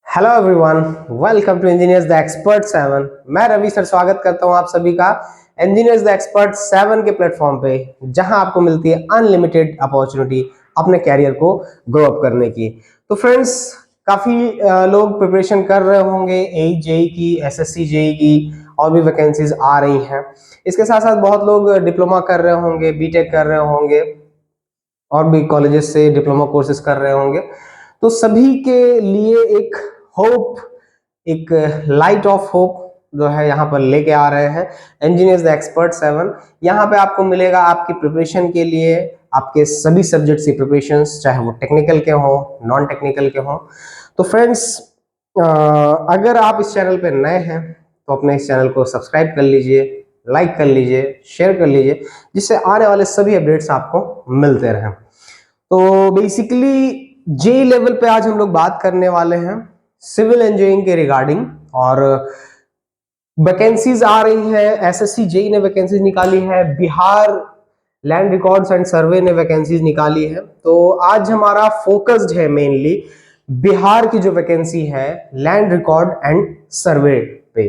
Hello everyone, welcome to engineers the expert 7। मैं Ravi sir स्वागत करता हूं आप सभी का इंजीनियर्स द एक्सपर्ट 7 के प्लेटफॉर्म पे, जहां आपको मिलती है अनलिमिटेड अपॉर्चुनिटी अपने कैरियर को ग्रो अप करने की। तो फ्रेंड्स, काफी लोग प्रिपरेशन कर रहे होंगे एई जेई की, एसएससी जेई की, और भी वैकेंसीज आ रही हैं। इसके साथ साथ बहुत लोग डिप्लोमा कर रहे होंगे, बीटेक कर रहे होंगे, और भी कॉलेजेस से डिप्लोमा कोर्सेज कर रहे होंगे। तो सभी के लिए एक होप, एक लाइट ऑफ होप जो है यहाँ पर लेके आ रहे हैं इंजीनियर्स द एक्सपर्ट 7। यहाँ पे आपको मिलेगा आपकी प्रिपरेशन के लिए आपके सभी सब्जेक्ट्स की प्रिपरेशंस, चाहे वो टेक्निकल के हों, नॉन टेक्निकल के हों। तो फ्रेंड्स, अगर आप इस चैनल पे नए हैं तो अपने इस चैनल को सब्सक्राइब कर लीजिए, लाइक कर लीजिए, शेयर कर लीजिए, जिससे आने वाले सभी अपडेट्स आपको मिलते रहें। तो बेसिकली जेई लेवल पे आज हम लोग बात करने वाले हैं सिविल इंजीनियरिंग के रिगार्डिंग, और वैकेंसीज आ रही हैं। एसएससी जेई ने वैकेंसीज निकाली है, बिहार लैंड रिकॉर्ड्स एंड सर्वे ने वैकेंसीज निकाली है। तो आज हमारा फोकस्ड है मेनली बिहार की जो वैकेंसी है लैंड रिकॉर्ड एंड सर्वे पे।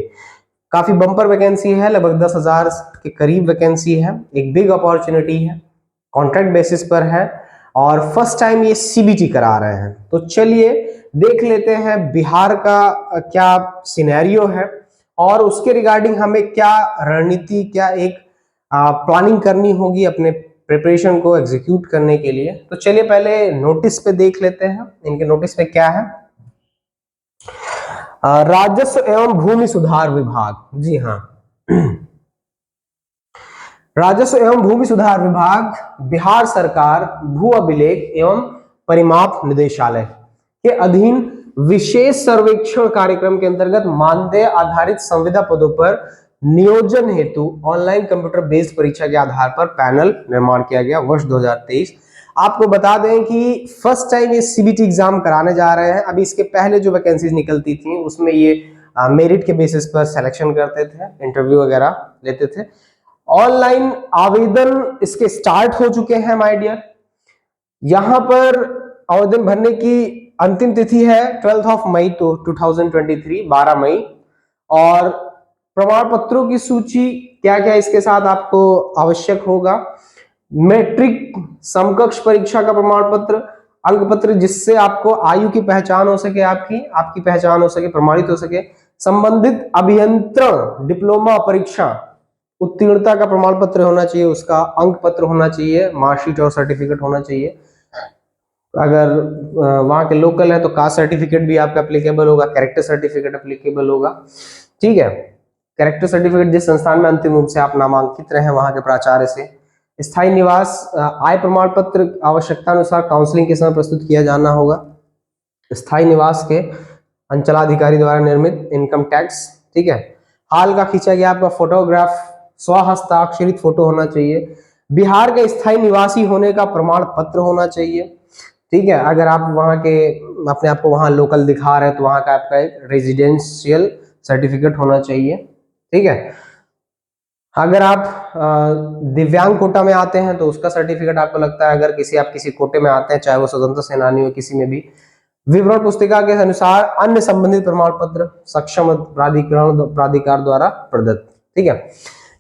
काफी बम्पर वैकेंसी है, लगभग 10,000 के करीब वैकेंसी है। एक बिग अपॉर्चुनिटी है, कॉन्ट्रैक्ट बेसिस पर है, और फर्स्ट टाइम ये सीबीटी करा रहे हैं। तो चलिए देख लेते हैं बिहार का क्या सिनेरियो है, और उसके रिगार्डिंग हमें क्या रणनीति, क्या एक प्लानिंग करनी होगी अपने प्रिपरेशन को एग्जीक्यूट करने के लिए। तो चलिए पहले नोटिस पे देख लेते हैं, इनके नोटिस पे क्या है। राजस्व एवं भूमि सुधार विभाग, जी हाँ, राजस्व एवं भूमि सुधार विभाग, बिहार सरकार भू अभिलेख एवं परिमाप निदेशालय के अधीन विशेष सर्वेक्षण कार्यक्रम के अंतर्गत मानदेय आधारित संविदा पदों पर नियोजन हेतु ऑनलाइन कंप्यूटर बेस्ड परीक्षा के आधार पर पैनल निर्माण किया गया वर्ष 2023। आपको बता दें कि फर्स्ट टाइम ये सीबीटी एग्जाम कराने जा रहे हैं। अभी इसके पहले जो वैकेंसीज निकलती थी उसमें ये मेरिट के बेसिस पर सिलेक्शन करते थे, इंटरव्यू वगैरह लेते थे। ऑनलाइन आवेदन इसके स्टार्ट हो चुके हैं माय डियर। यहां पर आवेदन भरने की अंतिम तिथि है 12 मई तो 2023, 12 मई। और प्रमाण पत्रों की सूची क्या क्या इसके साथ आपको आवश्यक होगा। मैट्रिक समकक्ष परीक्षा का प्रमाण पत्र, अंक पत्र जिससे आपको आयु की पहचान हो सके, आपकी पहचान हो सके, प्रमाणित हो सके। संबंधित अभियंत्रण डिप्लोमा परीक्षा उत्तीर्णता का प्रमाण पत्र होना चाहिए, उसका अंक पत्र होना चाहिए, मार्कशीट और सर्टिफिकेट होना चाहिए। अगर वहां के लोकल है तो कास्ट सर्टिफिकेट भी आपका एप्लीकेबल होगा, कैरेक्टर सर्टिफिकेट एप्लीकेबल होगा। ठीक है, कैरेक्टर सर्टिफिकेट जिस संस्थान में अंतिम रूप से आप नामांकित रहे वहां के प्राचार्य से। स्थायी निवास, आय प्रमाण पत्र आवश्यकता अनुसार काउंसलिंग के समय प्रस्तुत किया जाना होगा। स्थायी निवास के अंचलाधिकारी द्वारा निर्मित इनकम टैक्स। ठीक है, हाल का खींचा गया आपका फोटोग्राफ, स्वहस्ताक्षरित फोटो होना चाहिए। बिहार के स्थायी निवासी होने का प्रमाण पत्र होना चाहिए। ठीक है, अगर आप वहाँ के अपने आप को वहाँ लोकल दिखा रहे हैं तो वहाँ का आपका एक रेजिडेंशियल सर्टिफिकेट होना चाहिए। ठीक है, अगर आप दिव्यांग कोटा में आते हैं तो उसका सर्टिफिकेट आपको लगता है। अगर आप किसी कोटे में आते हैं, चाहे वो स्वतंत्र सेनानी हो, किसी में भी, विवरण पुस्तिका के अनुसार अन्य संबंधित प्रमाण पत्र सक्षम प्राधिकार द्वारा प्रदत्त। ठीक है,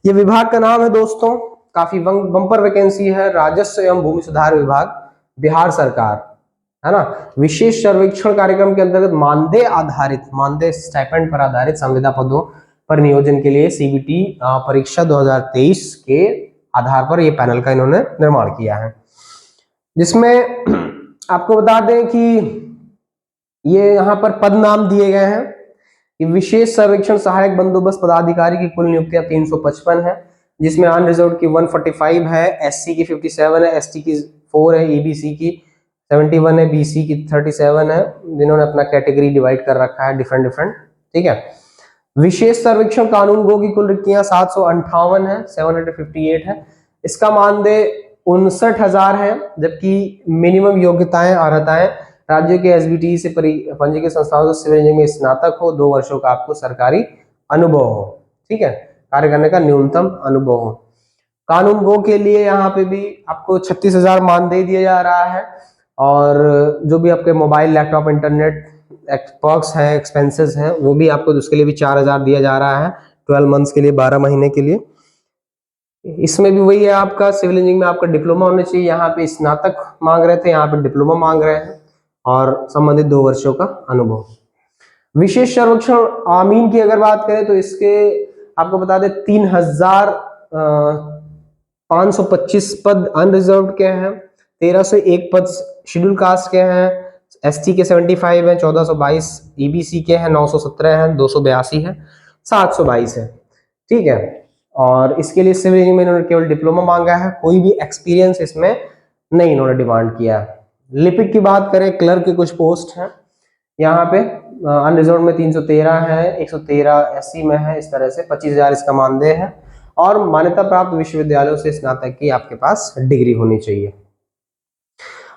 ये विभाग का नाम है दोस्तों, काफी बम्पर वैकेंसी है, राजस्व एवं भूमि सुधार विभाग, बिहार सरकार, है ना। विशेष सर्वेक्षण कार्यक्रम के अंतर्गत मानदेय स्टाइपेंड पर आधारित संविदा पदों पर नियोजन के लिए सीबीटी परीक्षा 2023 के आधार पर ये पैनल का इन्होंने निर्माण किया है, जिसमें आपको बता दें कि ये यहाँ पर पद नाम दिए गए हैं कि विशेष सर्वेक्षण सहायक बंदोबस्त पदाधिकारी की कुल नियुक्तियां 355 है, जिसमें अनरिजर्व की 145 है, एससी की 57 है, एसटी की 4 है, ईबीसी की 71 है, बीसी की 37 है, जिन्होंने अपना कैटेगरी डिवाइड कर रखा है डिफरेंट। ठीक है, विशेष सर्वेक्षण कानून गो की कुल रिक्तियां 758 है, 758 है। इसका मानदेय 59,000 है, जबकि मिनिमम योग्यताएं अर्हताएं राज्यों के एसबीटी से पंजीकृत संस्थाओं से सिविल इंजीनियरिंग में स्नातक हो, 2 वर्षों का आपको सरकारी अनुभव हो। ठीक है, कार्य करने का न्यूनतम अनुभव हो। कानून गो के लिए यहाँ पे भी आपको 36,000 मानदेय दिया जा रहा है, और जो भी आपके मोबाइल, लैपटॉप, इंटरनेट पर्क्स है, एक्सपेंसेस हैं, वो भी आपको उसके लिए भी 4,000 दिया जा रहा है 12 मंथ्स के लिए, 12 महीने के लिए। इसमें भी वही है, आपका सिविल इंजीनियरिंग में आपका डिप्लोमा होना चाहिए, यहाँ पे स्नातक मांग रहे थे, यहाँ पे डिप्लोमा मांग रहे हैं, और संबंधित 2 वर्षों का अनुभव। विशेष सर्वेक्षण आमीन की अगर बात करें तो इसके आपको बता दें 3,525 पद अनरिजर्व्ड के हैं, 1,301 पद शेड्यूल कास्ट के हैं, एसटी के 75 हैं, 1,422 ईबीसी के हैं, 917 हैं, 282 है, 722 है। ठीक है, और इसके लिए सिविल इंजीनियरिंग में इन्होंने केवल डिप्लोमा मांगा है, कोई भी एक्सपीरियंस इसमें नहीं इन्होंने डिमांड किया है। लिपिक की बात करें, क्लर्क के कुछ पोस्ट हैं यहाँ पे, अनरिजर्व में 313 है, 113 एससी में है, इस तरह से 25,000 इसका मानदेय है, और मान्यता प्राप्त विश्वविद्यालयों से स्नातक की आपके पास डिग्री होनी चाहिए।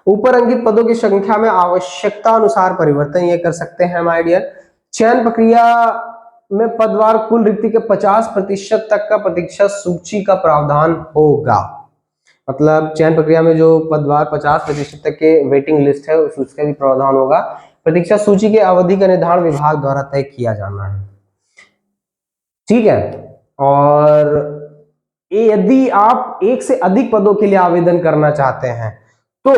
ऊपर अंकित पदों की संख्या में आवश्यकता अनुसार परिवर्तन ये कर सकते हैं माय डियर। चयन प्रक्रिया में पदवार कुल रिक्ति के 50% तक का प्रतीक्षा सूची का प्रावधान होगा। मतलब चयन प्रक्रिया में जो पदवार 50% तक के वेटिंग लिस्ट है उसका भी प्रावधान होगा। प्रतीक्षा सूची की अवधि का निर्धारण विभाग द्वारा तय किया जाना है। ठीक है, और यदि आप एक से अधिक पदों के लिए आवेदन करना चाहते हैं तो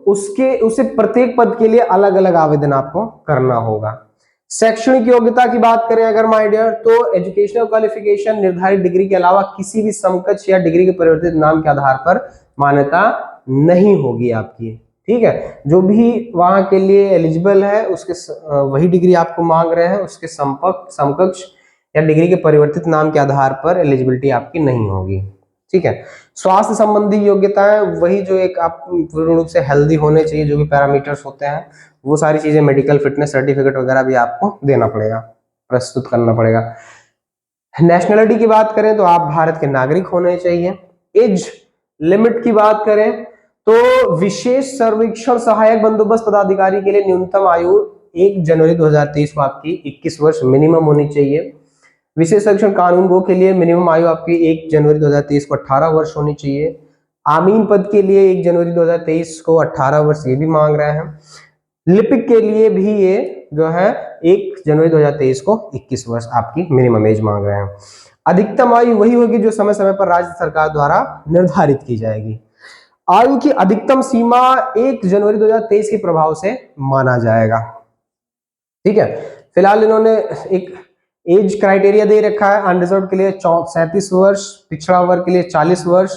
उसे प्रत्येक पद के लिए अलग अलग आवेदन आपको करना होगा। शैक्षणिक योग्यता की बात करें अगर माय डियर, तो एजुकेशनल क्वालिफिकेशन निर्धारित डिग्री के अलावा किसी भी समकक्ष या डिग्री के परिवर्तित नाम के आधार पर मान्यता नहीं होगी आपकी। ठीक है, जो भी वहां के लिए एलिजिबल है उसके वही डिग्री आपको मांग रहे हैं, उसके समकक्ष या डिग्री के परिवर्तित नाम के आधार पर एलिजिबिलिटी आपकी नहीं होगी। ठीक है, स्वास्थ्य संबंधी योग्यताएं वही जो एक आप पूर्ण रूप से हेल्दी होने चाहिए, जो भी पैरामीटर्स होते हैं वो सारी चीजें, मेडिकल फिटनेस सर्टिफिकेट वगैरह भी आपको देना पड़ेगा, प्रस्तुत करना पड़ेगा। नेशनलिटी की बात करें तो आप भारत के नागरिक होने चाहिए। एज लिमिट की बात करें तो विशेष सर्वेक्षण सहायक बंदोबस्त पदाधिकारी के लिए न्यूनतम आयु 1 जनवरी 2023 को आपकी 21 वर्ष मिनिमम होनी चाहिए। विशेष सर्वेक्षण कानून गो के लिए मिनिमम आयु आपकी 1 जनवरी 2023 को 18 वर्ष होनी चाहिए। आमीन पद के लिए 1 जनवरी 2023 को 18 वर्ष ये भी मांग रहे हैं। लिपिक के लिए भी ये जो है 1 जनवरी 2023 को 21 वर्ष आपकी मिनिमम एज मांग रहे हैं। अधिकतम आयु वही होगी जो समय समय पर राज्य सरकार द्वारा निर्धारित की जाएगी। आयु की अधिकतम सीमा 1 जनवरी 2023 के प्रभाव से माना जाएगा। ठीक है, फिलहाल इन्होंने एक एज क्राइटेरिया दे रखा है। अनरिजर्व के लिए 37 वर्ष, पिछड़ा वर्ग के लिए 40 वर्ष,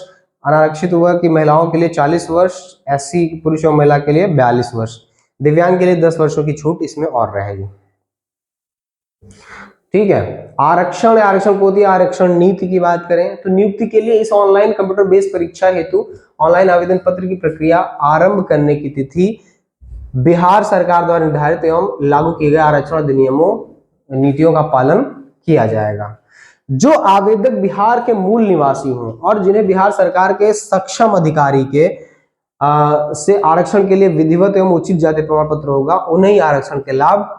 अनारक्षित वर्ग की महिलाओं के लिए 40 वर्ष, एससी पुरुष और महिला के लिए 42 वर्ष, दिव्यांग के लिए 10 वर्षों की छूट इसमें और रहेगी। ठीक है, आरक्षण कोटि आरक्षण नीति की बात करें तो नियुक्ति के लिए इस ऑनलाइन कंप्यूटर बेस्ड परीक्षा हेतु ऑनलाइन आवेदन पत्र की प्रक्रिया आरंभ करने की तिथि बिहार सरकार द्वारा निर्धारित एवं लागू किए गए आरक्षण अधिनियमों नीतियों का पालन किया जाएगा। जो आवेदक बिहार के मूल निवासी हों और जिन्हें बिहार सरकार के सक्षम अधिकारी के से आरक्षण के लिए विधिवत एवं उचित जाति प्रमाण पत्र होगा, उन्हें आरक्षण के लाभ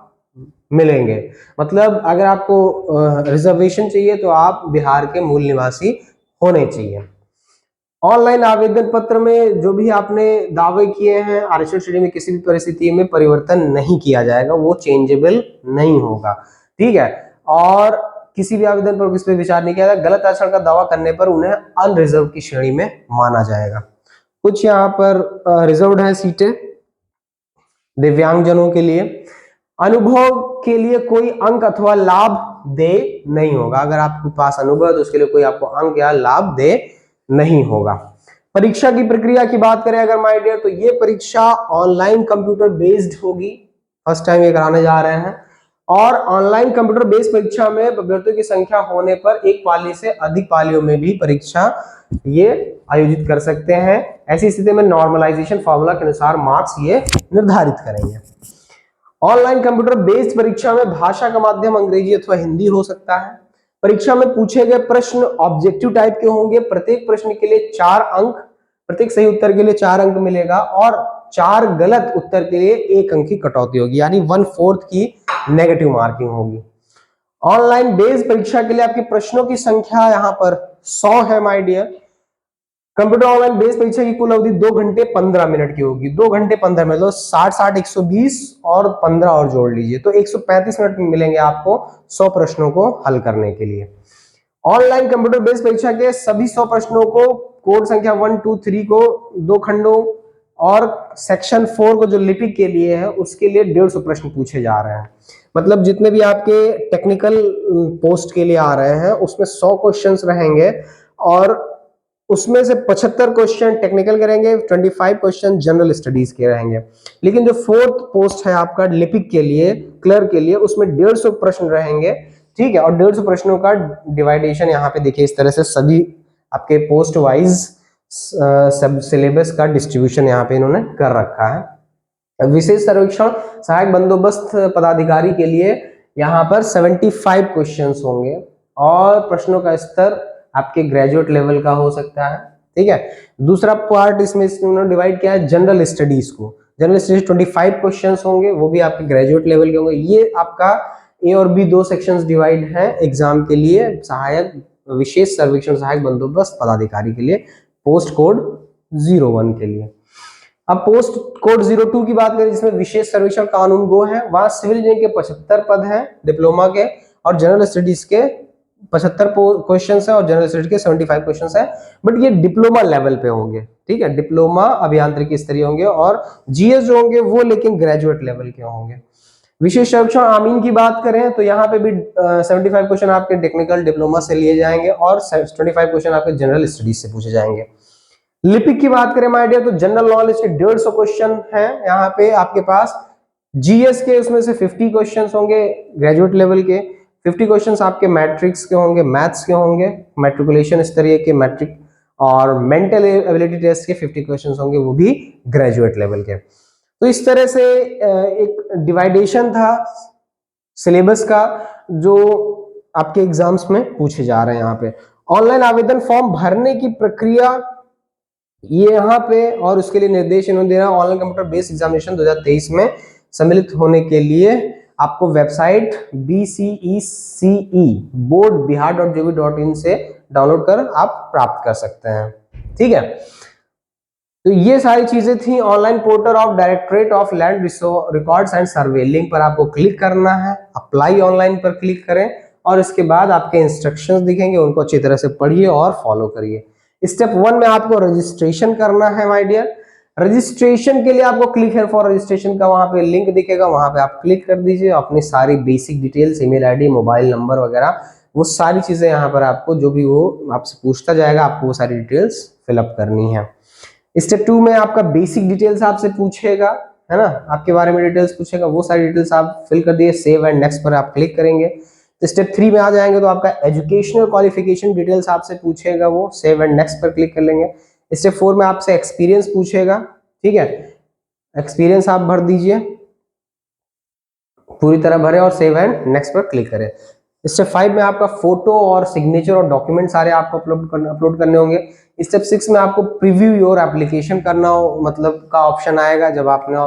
मिलेंगे। मतलब अगर आपको रिजर्वेशन चाहिए तो आप बिहार के मूल निवासी होने चाहिए। ऑनलाइन आवेदन पत्र में जो भी आपने दावे किए हैं आरक्षण श्रेणी में किसी भी परिस्थिति में परिवर्तन नहीं किया जाएगा, वो चेंजेबल नहीं होगा। ठीक है, और किसी भी आवेदन पर इस पर विचार नहीं किया जाएगा। गलत आरक्षण का दावा करने पर उन्हें अनरिजर्व की श्रेणी में माना जाएगा। कुछ यहाँ पर रिजर्व्ड है सीटें दिव्यांगजनों के लिए। अनुभव के लिए कोई अंक अथवा लाभ दे नहीं होगा। अगर आपके पास अनुभव है तो उसके लिए कोई आपको अंक या लाभ दे नहीं होगा। परीक्षा की प्रक्रिया की बात करें अगर माय डियर, तो ये परीक्षा ऑनलाइन कंप्यूटर बेस्ड होगी। फर्स्ट टाइम ये कराने जा रहे हैं, और ऑनलाइन कंप्यूटर बेस्ड परीक्षा में अभ्यर्थियों की संख्या होने पर एक पाली से अधिक पालियों में भी परीक्षा ये आयोजित कर सकते हैं। ऐसी स्थिति में नॉर्मलाइजेशन फॉर्मूला के अनुसार मार्क्स ये निर्धारित करेंगे। ऑनलाइन कंप्यूटर बेस्ड परीक्षा में भाषा का माध्यम अंग्रेजी अथवा हिंदी हो सकता है। परीक्षा में पूछे गए प्रश्न ऑब्जेक्टिव टाइप के होंगे। प्रत्येक प्रश्न के लिए 4 अंक, प्रत्येक सही उत्तर के लिए 4 अंक मिलेगा, और 4 गलत उत्तर के लिए 1 अंक की कटौती होगी, यानी 1/4 की नेगेटिव मार्किंग होगी। ऑनलाइन बेस्ड परीक्षा के लिए आपके प्रश्नों की संख्या यहाँ पर 100 है my dear. Computer online base परीक्षा की कुल अवधि 2 घंटे 15 मिनट की होगी। 2 घंटे 15 मिनट, तो 60 120 और 15 और जोड़ लीजिए तो 135 मिनट मिलेंगे आपको 100 प्रश्नों को हल करने के लिए। ऑनलाइन कंप्यूटर बेस्ड परीक्षा के सभी 100 प्रश्नों को कोड संख्या 1 2 3 को 2 खंडों और सेक्शन 4 को जो लिपिक के लिए है उसके लिए 150 प्रश्न पूछे जा रहे हैं। मतलब जितने भी आपके टेक्निकल पोस्ट के लिए आ रहे हैं उसमें 100 क्वेश्चंस रहेंगे और उसमें से 75 क्वेश्चन टेक्निकल के रहेंगे, 25 क्वेश्चन जनरल स्टडीज के रहेंगे। लेकिन जो फोर्थ पोस्ट है आपका लिपिक के लिए, क्लर्क के लिए, उसमें 150 प्रश्न रहेंगे, ठीक है। और 150 प्रश्नों का डिवाइडेशन यहाँ पे देखिए इस तरह से सभी आपके पोस्ट वाइज सब सिलेबस का डिस्ट्रीब्यूशन यहाँ पे इन्होंने कर रखा है। विशेष सर्वेक्षण सहायक बंदोबस्त पदाधिकारी के लिए यहाँ पर 75 क्वेश्चंस होंगे और प्रश्नों का स्तर आपके ग्रेजुएट लेवल का हो सकता है, ठीक है। दूसरा पार्ट इसमें उन्होंने डिवाइड किया है जनरल स्टडीज को। जनरल स्टडीज 25 क्वेश्चंस होंगे, वो भी आपके ग्रेजुएट लेवल के होंगे। ये आपका ए और बी 2 सेक्शंस डिवाइड है एग्जाम के लिए, सहायक विशेष सर्वेक्षण सहायक बंदोबस्त पदाधिकारी के लिए, पोस्ट कोड 01 के लिए। अब पोस्ट कोड 02 की बात करें जिसमें विशेष सर्वेक्षण कानून गो है, वहां सिविल इंजीनियरिंग के 75 पद हैं डिप्लोमा के और जनरल स्टडीज के 75 क्वेश्चन है और जनरल स्टडीज के 75 क्वेश्चन है, बट ये डिप्लोमा लेवल पे होंगे, ठीक है। डिप्लोमा अभियांत्रिकी स्तरीय होंगे और जीएस जो होंगे वो लेकिन ग्रेजुएट लेवल के होंगे। विशेष सर्वेक्षण आमीन की बात करें तो यहाँ पे भी 75 क्वेश्चन आपके टेक्निकल डिप्लोमा से लिए जाएंगे और 25 क्वेश्चन आपके जनरल स्टडीज से पूछे जाएंगे। लिपिक की बात करें माय डियर तो जनरल नॉलेज के 150 क्वेश्चन हैं यहाँ पे आपके पास। जीएस के उसमें से 50 क्वेश्चंस होंगे ग्रेजुएट लेवल के, 50 क्वेश्चंस आपके मैट्रिक्स के होंगे, मैथ्स के होंगे, मैट्रिकुलेशन स्तरीय के मैट्रिक, और मेंटल एबिलिटी टेस्ट के 50 क्वेश्चंस होंगे वो भी ग्रेजुएट लेवल के। तो इस तरह से एक डिवाइडेशन था सिलेबस का जो आपके एग्जाम्स में पूछे जा रहे हैं। यहाँ पे ऑनलाइन आवेदन फॉर्म भरने की प्रक्रिया ये यहाँ पे और उसके लिए निर्देश इन्होंने दे रहा है। ऑनलाइन कंप्यूटर बेस्ड एग्जामिनेशन 2023 में सम्मिलित होने के लिए आपको वेबसाइट BCECE boardbihar.gov.in से डाउनलोड कर आप प्राप्त कर सकते हैं, ठीक है। तो ये सारी चीजें थी। Online portal of directorate of land records and survey, link पर आपको क्लिक करना है, अप्लाई ऑनलाइन पर क्लिक करें और इसके बाद आपके इंस्ट्रक्शंस दिखेंगे, उनको अच्छी तरह से पढ़िए और फॉलो करिए। स्टेप 1 में आपको रजिस्ट्रेशन करना है माय डियर। रजिस्ट्रेशन के लिए आपको क्लिक है फॉर रजिस्ट्रेशन का वहां पे लिंक दिखेगा, वहां पे आप क्लिक कर दीजिए। अपनी सारी basic details, email ID, mobile number वगैरह वो सारी चीजें यहाँ पर आपको जो भी वो आपसे पूछता जाएगा आपको वो सारी डिटेल्स फिलअप करनी है। स्टेप 2 में आपका बेसिक डिटेल्स आपसे पूछेगा, है ना, आपके बारे में डिटेल्स पूछेगा, वो सारी डिटेल्स आप फिल कर दिए, सेव एंड नेक्स्ट पर आप क्लिक करेंगे। तो स्टेप 3 में आ जाएंगे तो आपका एजुकेशनल क्वालिफिकेशन डिटेल्स आपसे पूछेगा, वो सेव एंड नेक्स्ट पर क्लिक कर लेंगे। स्टेप 4 में आपसे एक्सपीरियंस पूछेगा, ठीक है, एक्सपीरियंस आप भर दीजिए, पूरी तरह भरे और सेव एंड नेक्स्ट पर क्लिक करें। स्टेप 5 में आपका फोटो और सिग्नेचर और डॉक्यूमेंट सारे आपको अपलोड करने होंगे। स्टेप 6 में आपको प्रीव्यू योर एप्लीकेशन करना हो मतलब का ऑप्शन आएगा, जब आपने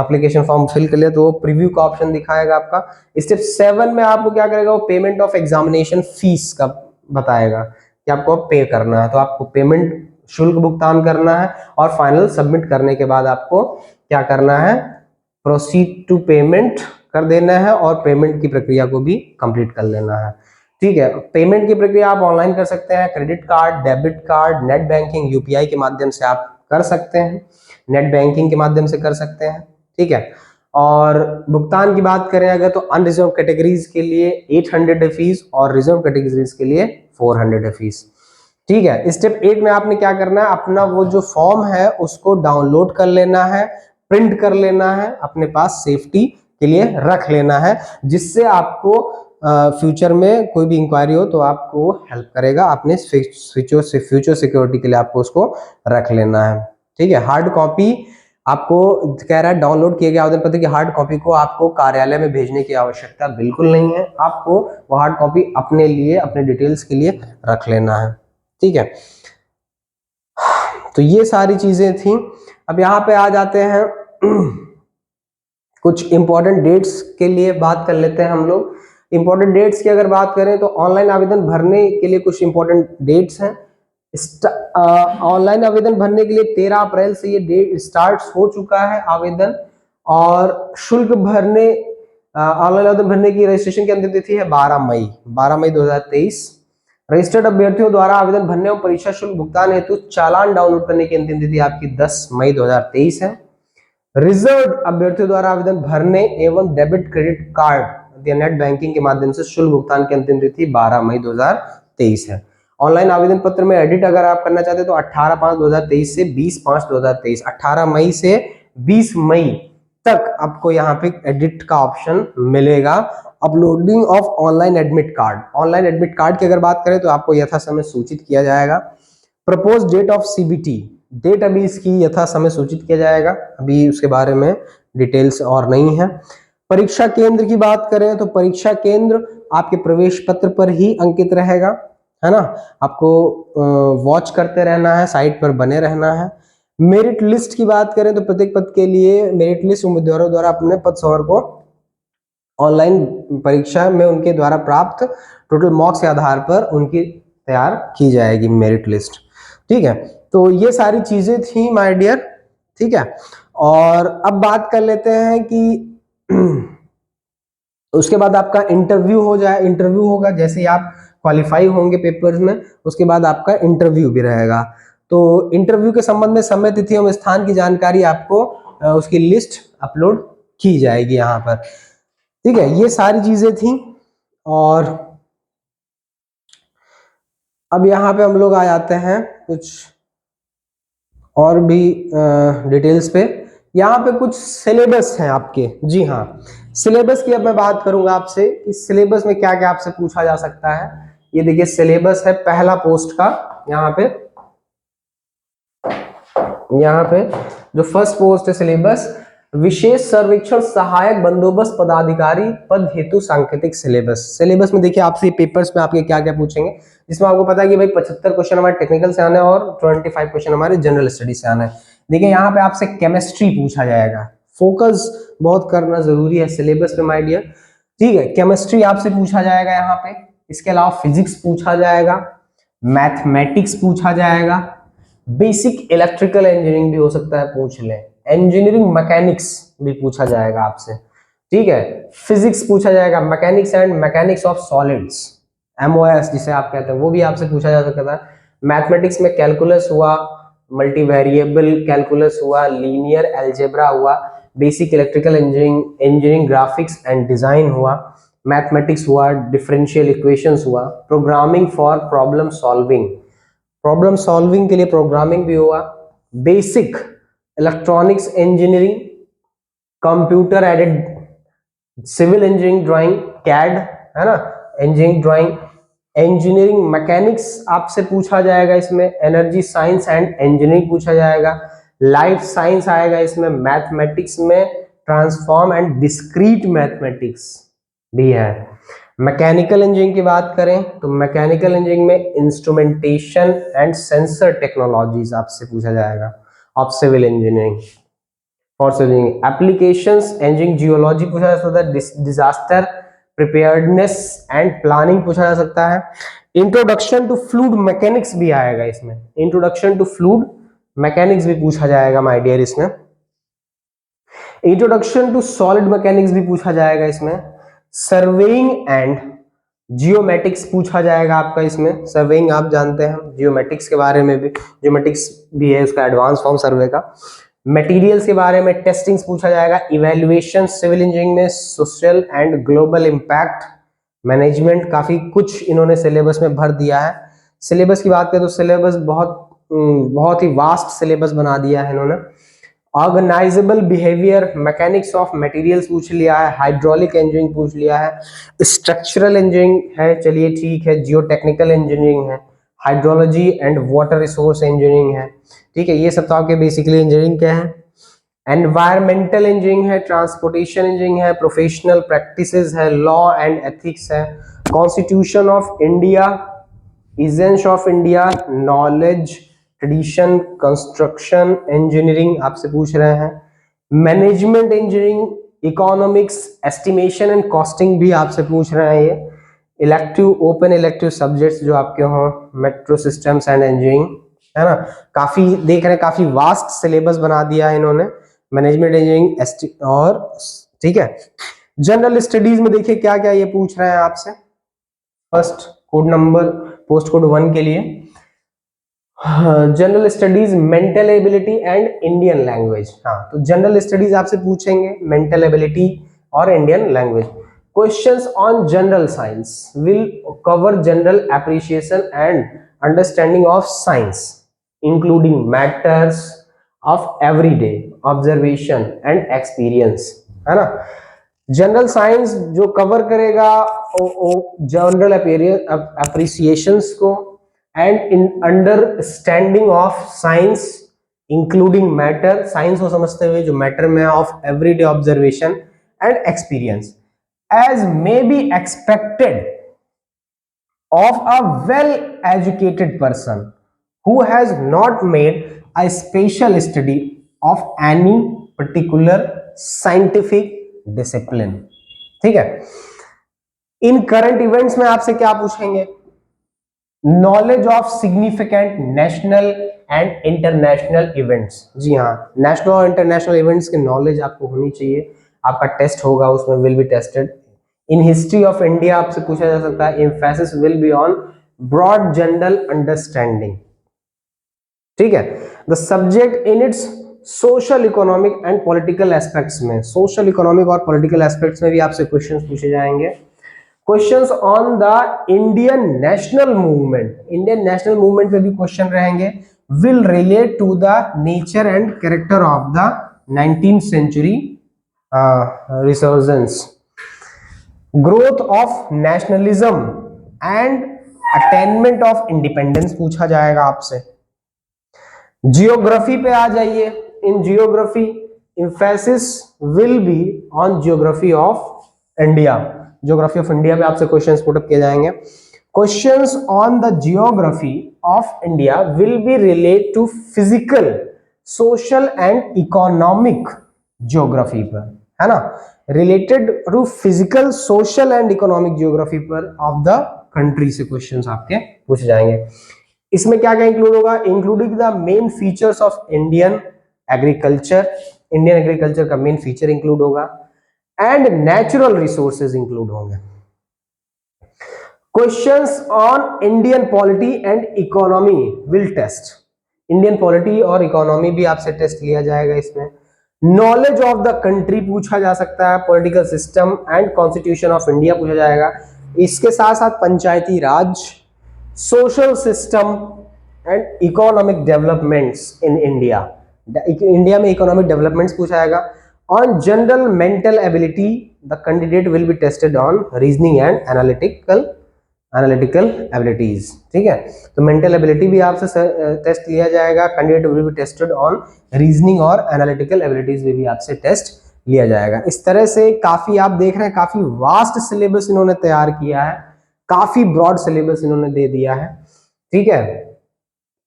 एप्लीकेशन फॉर्म फिल कर लिया तो वो प्रीव्यू का ऑप्शन दिखाएगा आपका। स्टेप 7 में आपको क्या करेगा, वो पेमेंट ऑफ एग्जामिनेशन फीस का बताएगा कि आपको पे करना है, तो आपको पेमेंट शुल्क भुगतान करना है और फाइनल सबमिट करने के बाद आपको क्या करना है, प्रोसीड टू पेमेंट कर देना है और पेमेंट की प्रक्रिया को भी कंप्लीट कर लेना है, ठीक है। पेमेंट की प्रक्रिया आप ऑनलाइन कर सकते हैं, credit card, debit card, net banking, UPI के माध्यम से आप कर सकते हैं, नेट बैंकिंग के माध्यम से कर सकते हैं, ठीक है। और भुगतान की बात करें अगर तो अनरिजर्व कैटेगरीज के लिए 800 है फीस और रिजर्व कैटेगरीज के लिए 400 है फीस, ठीक है। स्टेप 8 में आपने क्या करना है, अपना वो जो फॉर्म है उसको डाउनलोड कर लेना है, प्रिंट कर लेना है, अपने पास सेफ्टी के लिए रख लेना है, जिससे आपको फ्यूचर में कोई भी इंक्वायरी हो तो आपको हेल्प करेगा। अपने फ्यूचर सिक्योरिटी के लिए आपको उसको रख लेना है, ठीक है। हार्ड कॉपी आपको कह रहा है डाउनलोड किए गए आवेदन पत्र की हार्ड कॉपी को आपको कार्यालय में भेजने की आवश्यकता बिल्कुल नहीं है, आपको वो हार्ड कॉपी अपने लिए अपने डिटेल्स के लिए रख लेना है, ठीक है। तो ये सारी चीजें थी। अब यहाँ पे आ जाते हैं कुछ इंपॉर्टेंट डेट्स के लिए बात कर लेते हैं हम लोग। इंपॉर्टेंट डेट्स की अगर बात करें तो ऑनलाइन आवेदन भरने के लिए कुछ इंपॉर्टेंट डेट्स हैं। ऑनलाइन आवेदन भरने के लिए 13 अप्रैल से ये डेट स्टार्ट हो चुका है आवेदन। और शुल्क भरने, ऑनलाइन आवेदन भरने की रजिस्ट्रेशन की अंतिम तिथि है 12 मई 2023। रजिस्टर्ड अभ्यर्थियों द्वारा आवेदन भरने और परीक्षा शुल्क भुगतान हेतु चालान डाउनलोड करने की अंतिम तिथि आपकी 10 मई 2023 है। रिजर्व अभ्यर्थियों द्वारा आवेदन भरने एवं डेबिट क्रेडिट कार्ड या नेट बैंकिंग के माध्यम से शुल्क भुगतान की अंतिम तिथि 12 मई 2023 है। ऑनलाइन आवेदन पत्र में एडिट अगर आप करना चाहते हैं तो 18/5/2023 से 20/5/2023, 18 मई से 20 मई तक आपको यहाँ पे एडिट का ऑप्शन मिलेगा। Uploading of online admit card, online admit card की अगर बात करें तो आपको यथा समय सूचित किया जाएगा। Propose date of CBT, date अभी इसकी यथा समय सूचित किया जाएगा, अभी उसके बारे में डिटेल्स और नहीं है। परीक्षा केंद्र की बात करें तो परीक्षा केंद्र आपके प्रवेश पत्र पर ही अंकित रहेगा, है ना। आपको वॉच करते रहना है, साइट पर बने रहना है। मेरिट लिस्ट की बात करें तो प्रत्येक पद के लिए मेरिट लिस्ट उम्मीदवारों द्वारा अपने पद सवर को ऑनलाइन परीक्षा में उनके द्वारा प्राप्त टोटल मार्क्स के आधार पर उनकी तैयार की जाएगी मेरिट लिस्ट, ठीक है। तो ये सारी चीजें थी माय डियर, ठीक है। और अब बात कर लेते हैं कि उसके बाद आपका इंटरव्यू इंटरव्यू होगा जैसे ही आप क्वालिफाई होंगे पेपर्स में, उसके बाद आपका इंटरव्यू भी रहेगा। तो इंटरव्यू के संबंध में समय, तिथि एवं स्थान की जानकारी आपको उसकी लिस्ट अपलोड की जाएगी यहाँ पर, ठीक है। ये सारी चीजें थी। और अब यहाँ पे हम लोग आ जाते हैं कुछ और भी डिटेल्स पे। यहाँ पे कुछ सिलेबस हैं आपके, जी हाँ, सिलेबस की अब मैं बात करूंगा आपसे कि सिलेबस में क्या क्या आपसे पूछा जा सकता है। ये देखिए सिलेबस है पहला पोस्ट का, यहाँ पे जो फर्स्ट पोस्ट है सिलेबस, विशेष सर्वेक्षण सहायक बंदोबस्त पदाधिकारी पद हेतु सांकेतिक सिलेबस। सिलेबस में देखिए आपसे पेपर्स में आपके क्या क्या पूछेंगे, जिसमें आपको पता है कि भाई 75 क्वेश्चन हमारे टेक्निकल से आने और 25 क्वेश्चन हमारे जनरल स्टडी से आना है। देखिए यहाँ पे आपसे केमिस्ट्री पूछा जाएगा, फोकस बहुत करना जरूरी है सिलेबस पे माय डियर, ठीक है। केमिस्ट्री आपसे पूछा जाएगा यहाँ पे, इसके अलावा फिजिक्स पूछा जाएगा, मैथमेटिक्स पूछा जाएगा, बेसिक इलेक्ट्रिकल इंजीनियरिंग भी हो सकता है पूछ लें, इंजीनियरिंग मैकेनिक्स भी पूछा जाएगा आपसे, ठीक है। फिजिक्स पूछा जाएगा, mechanics and mechanics of solids, MOS जिसे आप कहते हैं, वो भी आपसे पूछा जा सकता है। मैथमेटिक्स में कैलकुलस हुआ, मल्टीवेरिएबल कैलकुलस हुआ, लीनियर अलजेब्रा हुआ, basic electrical engineering graphics and design हुआ, मैथमेटिक्स हुआ, डिफरेंशियल इक्वेशंस हुआ, प्रोग्रामिंग फॉर प्रॉब्लम सॉल्विंग के लिए प्रोग्रामिंग भी हुआ, basic electronics engineering, computer aided civil engineering drawing, CAD, है ना, इंजीनियरिंग ड्राइंग, इंजीनियरिंग मैकेनिक्स आपसे पूछा जाएगा इसमें, एनर्जी साइंस एंड इंजीनियरिंग पूछा जाएगा, लाइफ साइंस आएगा इसमें, मैथमेटिक्स में ट्रांसफॉर्म एंड डिस्क्रीट मैथमेटिक्स भी है। मैकेनिकल इंजीनियरिंग की बात करें तो मैकेनिकल इंजीनियरिंग में इंस्ट्रूमेंटेशन एंड सेंसर टेक्नोलॉजीज आपसे पूछा जाएगा of civil engineering, for civil engineering. Applications engineering geology पूछा जा सकता है, डिजास्टर प्रिपेयर्डनेस एंड प्लानिंग पूछा जा सकता है। इंट्रोडक्शन टू फ्लूइड मैकेनिक्स भी आएगा इसमें, इंट्रोडक्शन टू फ्लूइड मैकेनिक्स भी पूछा जाएगा माय डियर इसमें। इंट्रोडक्शन टू सॉलिड मैकेनिक्स भी पूछा जाएगा इसमें। सर्वेइंग एंड जियोमेटिक्स पूछा जाएगा आपका इसमें, सर्वेइंग आप जानते हैं, जियोमेटिक्स के बारे में भी, जियोमेटिक्स भी है उसका एडवांस फॉर्म सर्वे का। मटेरियल्स के बारे में टेस्टिंग्स पूछा जाएगा, इवैल्यूएशन सिविल इंजीनियरिंग में, social and global impact management, काफी कुछ इन्होंने सिलेबस में भर दिया है। सिलेबस की बात करें तो सिलेबस बहुत ही वास्ट सिलेबस बना दिया है इन्होंने। ऑर्गेनाइजेबल बिहेवियर, मैकेनिक्स ऑफ मटेरियल्स पूछ लिया है, हाइड्रोलिक इंजीनियरिंग पूछ लिया है, स्ट्रक्चरल इंजीनियरिंग है, चलिए ठीक है, जियो टेक्निकल इंजीनियरिंग है, hydrology and water resource engineering है, ठीक है। ये सब तो आपके बेसिकली इंजीनियरिंग क्या है। एनवायरमेंटल इंजीनियरिंग है, ट्रांसपोर्टेशन इंजीनियरिंग है, प्रोफेशनल प्रैक्टिसेस है, लॉ एंड एथिक्स है, कॉन्स्टिट्यूशन ऑफ इंडिया, इजेंस of India, knowledge tradition, construction engineering आपसे पूछ रहे हैं, management engineering, economics, estimation and costing भी आपसे पूछ रहे हैं ये। इलेक्टिव ओपन इलेक्टिव सब्जेक्ट्स जो आपके हों, मेट्रो सिस्टम्स एंड इंजीनियरिंग, है ना, काफी देख रहे हैं, काफी वास्ट सिलेबस बना दिया है इन्होंने, मैनेजमेंट इंजीनियरिंग और ठीक है। जनरल स्टडीज में देखिए क्या क्या ये पूछ रहे हैं आपसे। First code number post code 1 के लिए general studies mental ability and Indian language. हाँ, तो जनरल स्टडीज आपसे पूछेंगे मेंटल एबिलिटी और Indian language. Questions on general science will cover general appreciation and understanding of science including matters of everyday observation and experience, है ना। General science जो cover करेगा general अप्रिसिएशंस को and in understanding of science including matter, science को समझते हुए जो matter में of everyday observation and experience as may be expected of a well educated person who has not made a special study of any particular scientific discipline। ठीक है। इन current events में आपसे क्या पूछेंगे, knowledge of significant national and international events. जी हाँ, national और international events की नॉलेज आपको होनी चाहिए। आपका टेस्ट होगा उसमें, will be tested. In history of India आपसे पूछा जा सकता है, emphasis will be on broad general understanding. ठीक है। The subject in its social economic and political aspects में, सोशल इकोनॉमिक और पॉलिटिकल एस्पेक्ट्स में भी आपसे क्वेश्चंस पूछे जाएंगे। Questions on the Indian national movement, Indian national movement में भी क्वेश्चन रहेंगे। Will relate to the nature and character of the 19th century resurgence. Growth of nationalism and attainment of independence पूछा जाएगा आपसे। जियोग्राफी पे आ जाइए। In geography emphasis will be on geography of India, geography of India पे आपसे questions put up किए जाएंगे। Questions on the geography of India will be relate to physical social and economic geography पर, है ना, related to physical social and economic geography पर of the country से questions आपके पूछे जाएंगे। इसमें क्या क्या इंक्लूड होगा, including the main features of Indian agriculture, Indian agriculture का मेन फीचर इंक्लूड होगा, एंड नेचुरल रिसोर्सेज इंक्लूड होंगे। Questions on Indian polity and economy will test, Indian polity और इकोनॉमी भी आपसे टेस्ट लिया जाएगा इसमें। नॉलेज ऑफ द कंट्री पूछा जा सकता है, political system and constitution of India पूछा जाएगा। इसके साथ साथ Panchayati Raj, social system and economic developments in India, India में इकोनॉमिक डेवलपमेंट्स पूछा जाएगा। On general mental ability the candidate will be tested on reasoning and analytical abilities. ठीक है, तो मेंटल एबिलिटी भी आपसे टेस्ट लिया जाएगा, candidate will be tested on reasoning और एनालिटिकल एबिलिटीज भी आपसे टेस्ट लिया जाएगा। इस तरह से काफी आप देख रहे हैं, काफी वास्ट सिलेबस इन्होंने तैयार किया है, काफी ब्रॉड सिलेबस इन्होंने दे दिया है। ठीक है,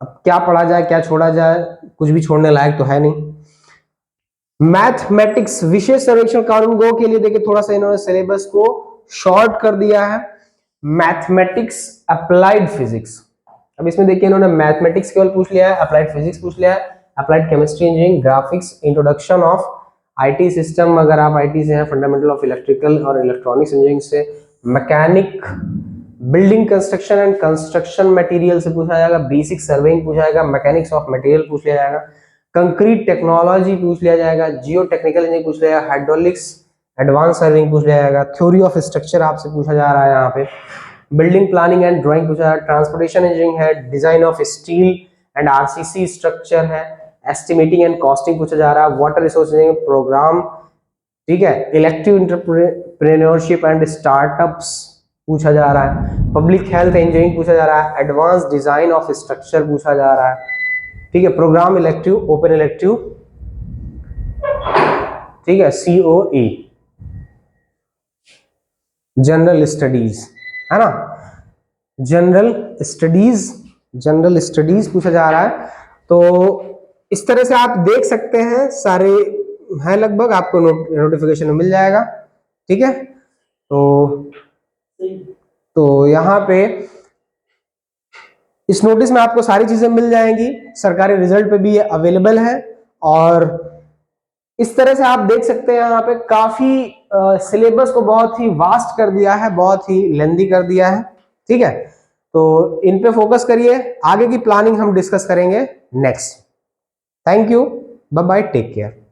अब क्या पढ़ा जाए क्या छोड़ा जाए, कुछ भी छोड़ने लायक तो है नहीं। मैथमेटिक्स विशेष सर्वेक्षण कानून गो के लिए देखिए थोड़ा सा इन्होंने सिलेबस को शॉर्ट कर दिया है। मैथमेटिक्स अप्लाइड फिजिक्स, अब इसमें देखिए इन्होंने मैथमेटिक्स केवल पूछ लिया है, अप्लाइड फिजिक्स पूछ लिया है, applied chemistry engineering, graphics, introduction of IT system, अगर आप आईटी से हैं, फंडामेंटल ऑफ इलेक्ट्रिकल और इलेक्ट्रॉनिक्स इंजीनियरिंग से, mechanic, building construction and construction material से पूछा जाएगा, बेसिक सर्वेइंग पूछा जाएगा, मैकेनिक्स ऑफ मटेरियल पूछ लिया जाएगा, कंक्रीट टेक्नोलॉजी पूछ लिया जाएगा, जियो टेक्निकल इंजीनियरिंग पूछ लिया जाएगा, हाइड्रोलिक्स एडवांस सर्विंग पूछ लिया जाएगा, थ्योरी ऑफ स्ट्रक्चर आपसे पूछा जा रहा है यहाँ पे, बिल्डिंग प्लानिंग एंड ड्राइंग पूछा है, ट्रांसपोर्टेशन इंजीनियरिंग है, design of steel and RCC structure है, एस्टिमेटिंग एंड कॉस्टिंग पूछा जा रहा है, वाटर रिसोर्स इंजीनियरिंग प्रोग्राम, ठीक है, इलेक्टिव एंटरप्रेन्योरशिप एंड स्टार्टअप्स पूछा जा रहा है, पब्लिक हेल्थ इंजीनियरिंग पूछा जा रहा है, एडवांस डिजाइन ऑफ स्ट्रक्चर पूछा जा रहा है। ठीक है, प्रोग्राम इलेक्टिव, ओपन इलेक्टिव, ठीक है, COE, जनरल स्टडीज, है ना, जनरल स्टडीज पूछा जा रहा है। तो इस तरह से आप देख सकते हैं, सारे हैं लगभग, आपको नोटिफिकेशन मिल जाएगा। ठीक है, तो तो यहाँ पे इस नोटिस में आपको सारी चीजें मिल जाएंगी, सरकारी रिजल्ट पे भी ये अवेलेबल है। और इस तरह से आप देख सकते हैं यहाँ पे काफी सिलेबस को बहुत ही वास्ट कर दिया है, बहुत ही लेंदी कर दिया है। ठीक है, तो इन पे फोकस करिए, आगे की प्लानिंग हम डिस्कस करेंगे next. Thank you, bye bye, take care.